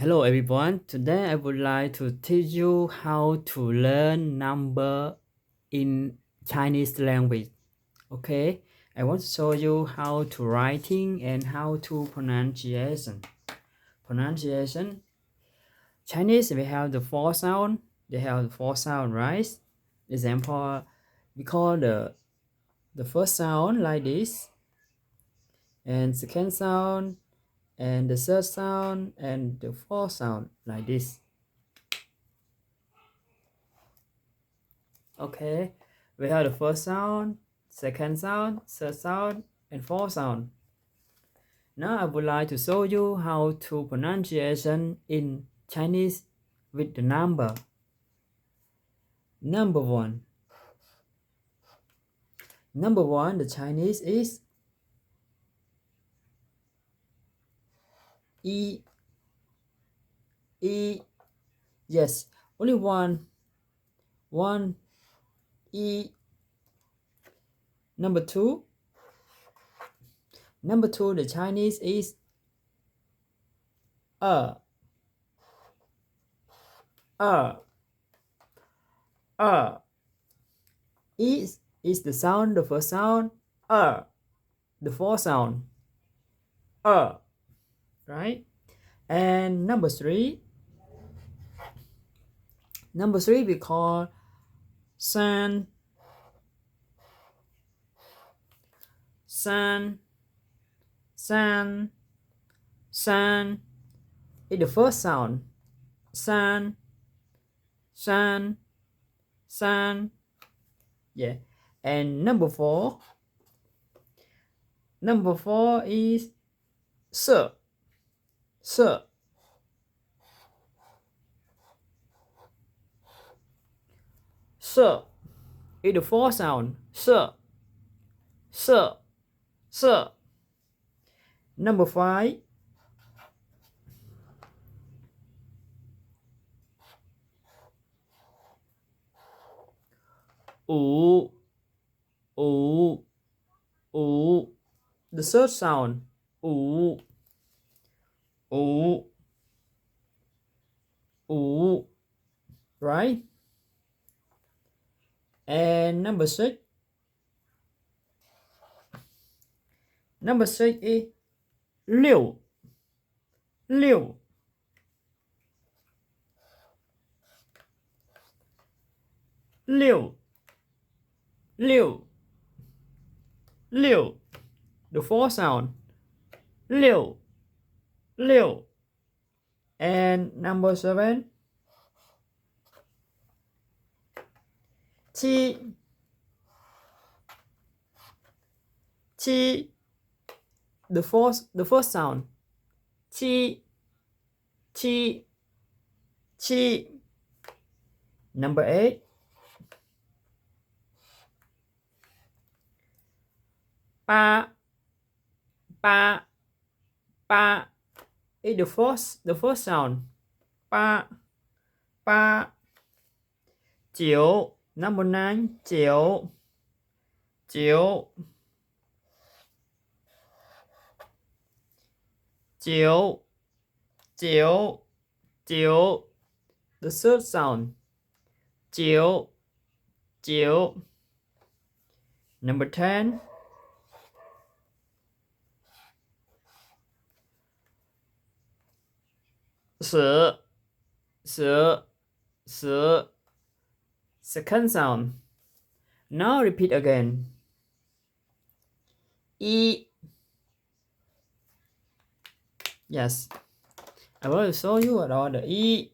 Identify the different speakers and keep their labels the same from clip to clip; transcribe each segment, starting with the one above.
Speaker 1: Hello everyone, today I would like to teach you how to learn number in Chinese language. Okay, I want to show you how to writing and how to pronunciation. Pronunciation. Chinese we have the four sound. They have the four sound, right? Example, we call the first sound like this, and second sound, and the third sound, and the fourth sound like this. Okay, we have the first sound, second sound, third sound, and fourth sound. Now I would like to show you how to pronunciation in Chinese with the number. Number one. Number one, the Chinese is E. E. Yes, only one. One. E. Number two. Number two, the Chinese is is the sound, the first sound, the fourth sound, right? And number three we call san. Is the first sound, san. Yeah. And number four is sir. Is the fourth sound, sir. Number five, the third sound, right? And number six is 六 the fourth sound, 六 and number seven, 七 the first sound, 七 number eight, 八 is the first sound, 八 九 number nine, 九 the third sound, 九 number 10, 十 second sound. Now repeat again. E. Yes, I will show you about the E.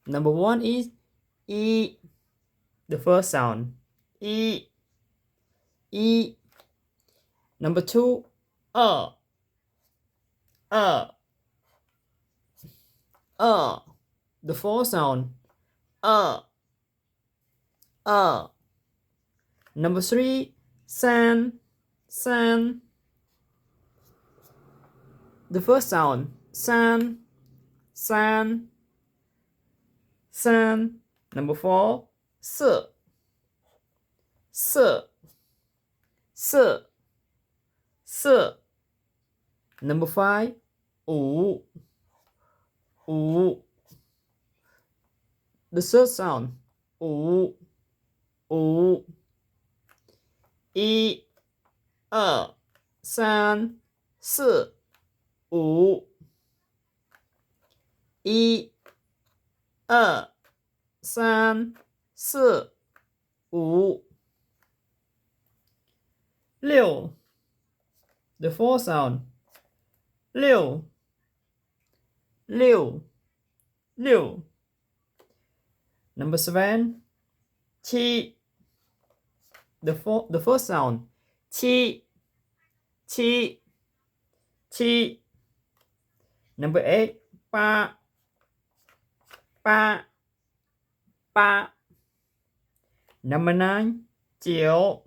Speaker 1: Number one is E, the first sound, E. Number two, the fourth sound, Number three, san. The first sound, san. Number four, se. Number 5, 五 The third sound, 五 一二三四五一二三四五六 The fourth sound, 六 Number 7, 七 The first sound, 七 Number 8, 八 Number 9, 九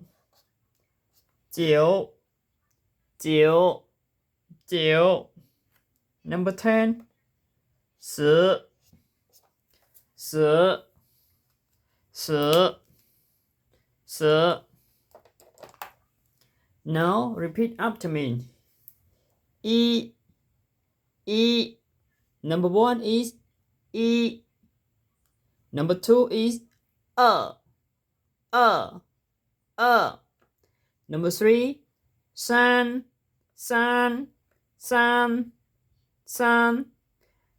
Speaker 1: Number 10, 十 Now repeat after me. E. Number 1 is E. Number 2 is Number 3, san.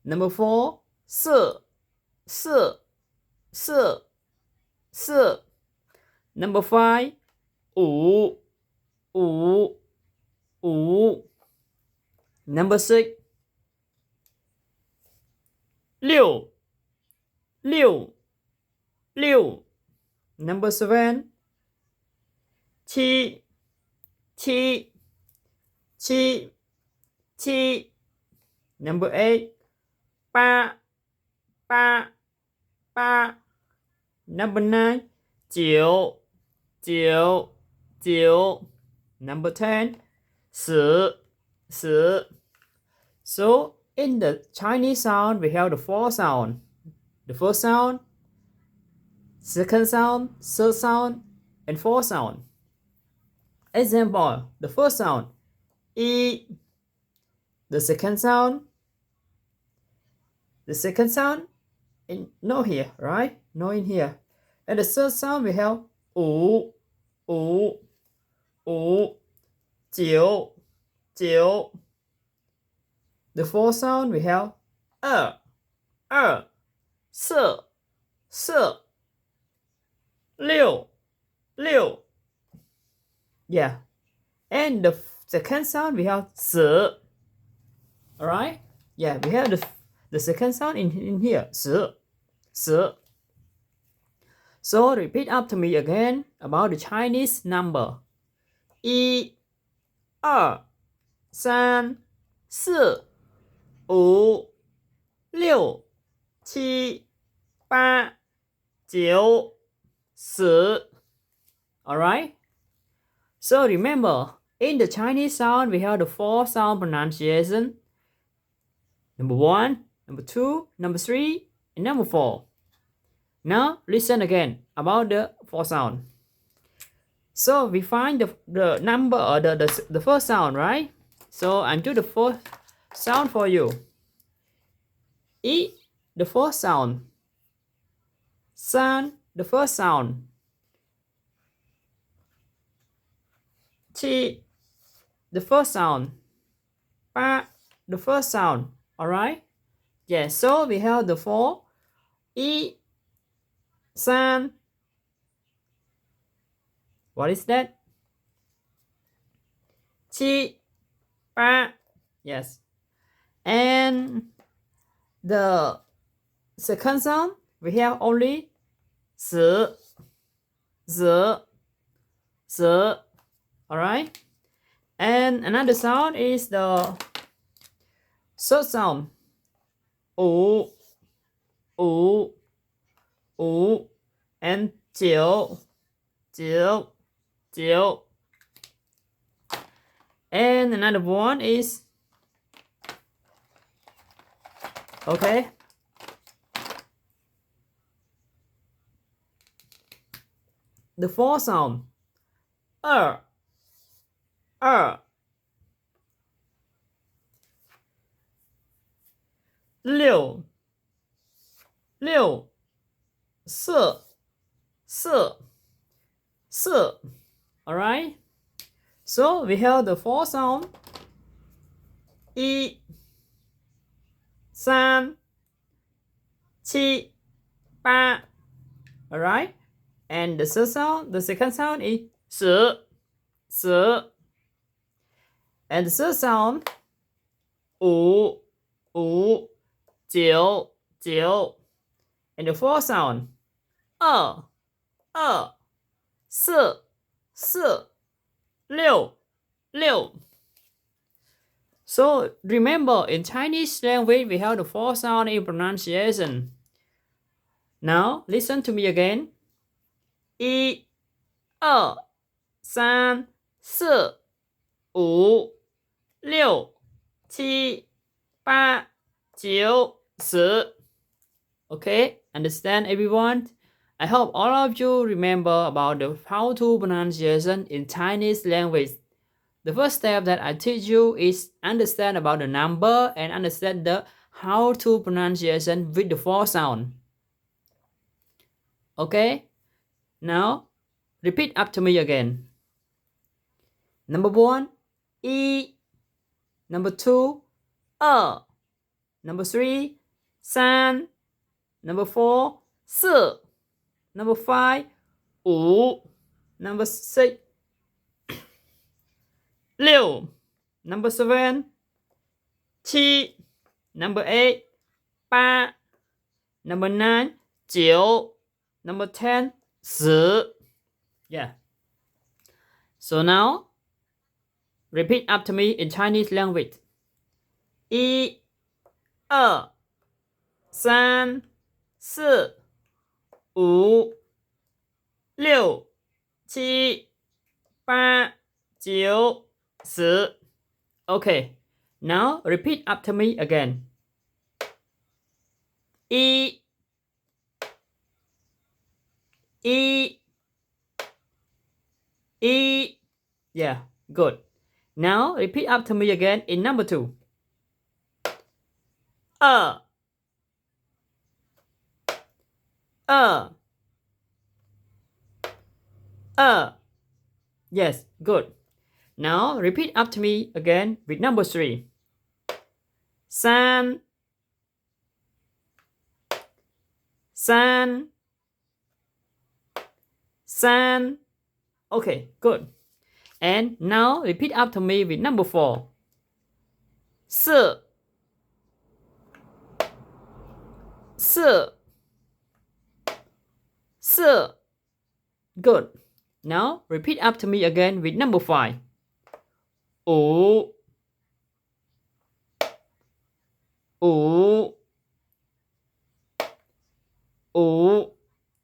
Speaker 1: Number 4, Number 5, 五 Number 6, 六 Number 7, 七 Number 8, 八 Number 9, 九 Number 10, 十 So in the Chinese sound we have the four sound. The first sound, second sound, third sound, and fourth sound. Example, the first sound, E. The second sound in no here, right? No in here. And the third sound we have 五 九 The fourth sound we have 二 四 六 Yeah. And the second sound we have 十 Alright? Yeah, we have the second sound in here, 十 So repeat after me again about the Chinese number. 一二三四五六七八九十 Alright? So remember, in the Chinese sound, we have the four sound pronunciation. Number 1, number 2, number 3, and number 4. Now listen again about the four sound. So we find the number or the first sound, right? So I'm doing the first sound for you. E, the first sound. San, the first sound. Chi, the first sound. Pa, the first sound. Alright? Yeah, so we have the four. E, san. What is that? Chi, pa. Yes. And the second sound, we have only 十 Alright? And another sound is the third sound. 五 and 九 And another one is, okay, the fourth sound, 二六六四四四 Alright? So we have the four sound 一三七八 Alright? And the second sound is 十 and the third sound 五九 and the fourth sound 二四六 So remember, in Chinese language we have the four sound in pronunciation. Now listen to me again. 一二三四五六七八九十 Okay, understand everyone? I hope all of you remember about the how to pronunciation in Chinese language. The first step that I teach you is understand about the number and understand the how to pronunciation with the four sound. Okay? Now, repeat after me again. Number 1, 一 Number 2, 二 Number 3, 三 Number 4, 四 Number 5, 五 Number 6, 六 Number 7, 七 Number 8, 八 Number 9, 九 Number 10, 十 Yeah. So now, repeat after me in Chinese language. 一二三四五六七八九十 Okay, now repeat after me again. 一 Yeah, good. Now repeat after me again in number 2. 二 Yes, good. Now repeat after me again with number 3. 三 Okay, good. And now repeat after me with number 4. 四 Good. Now repeat after me again with number 5. 五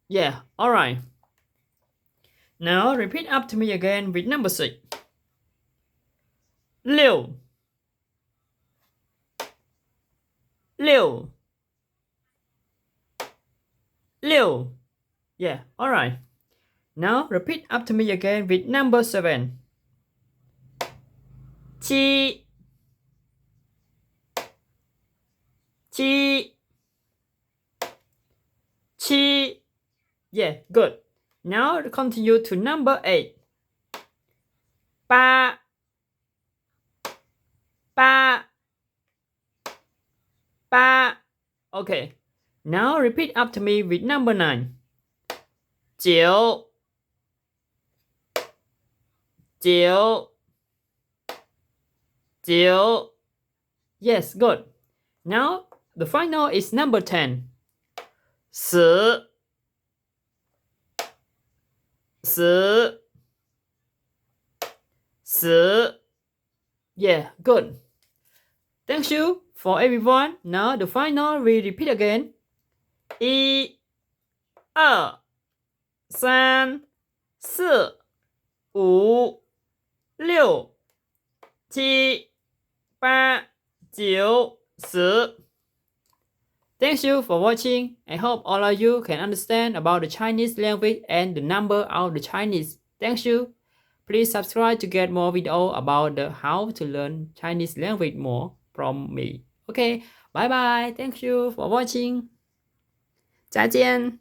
Speaker 1: Yeah, alright. Now repeat after me again with number 6. 六 Yeah, alright. Now repeat after me again with number 7. 七 Yeah, good. Now continue to number 8. 八 Okay. Now repeat after me with number 9. 九 Yes, good. Now the final is number 10. 十 Yeah, good. Thank you for everyone. Now the final we repeat again. 一二三四五六七八九十 Thank you for watching. I hope all of you can understand about the Chinese language and the number of the Chinese. Thank you. Please subscribe to get more video about the how to learn Chinese language more from me. OK，拜拜，Thank you for watching，再见。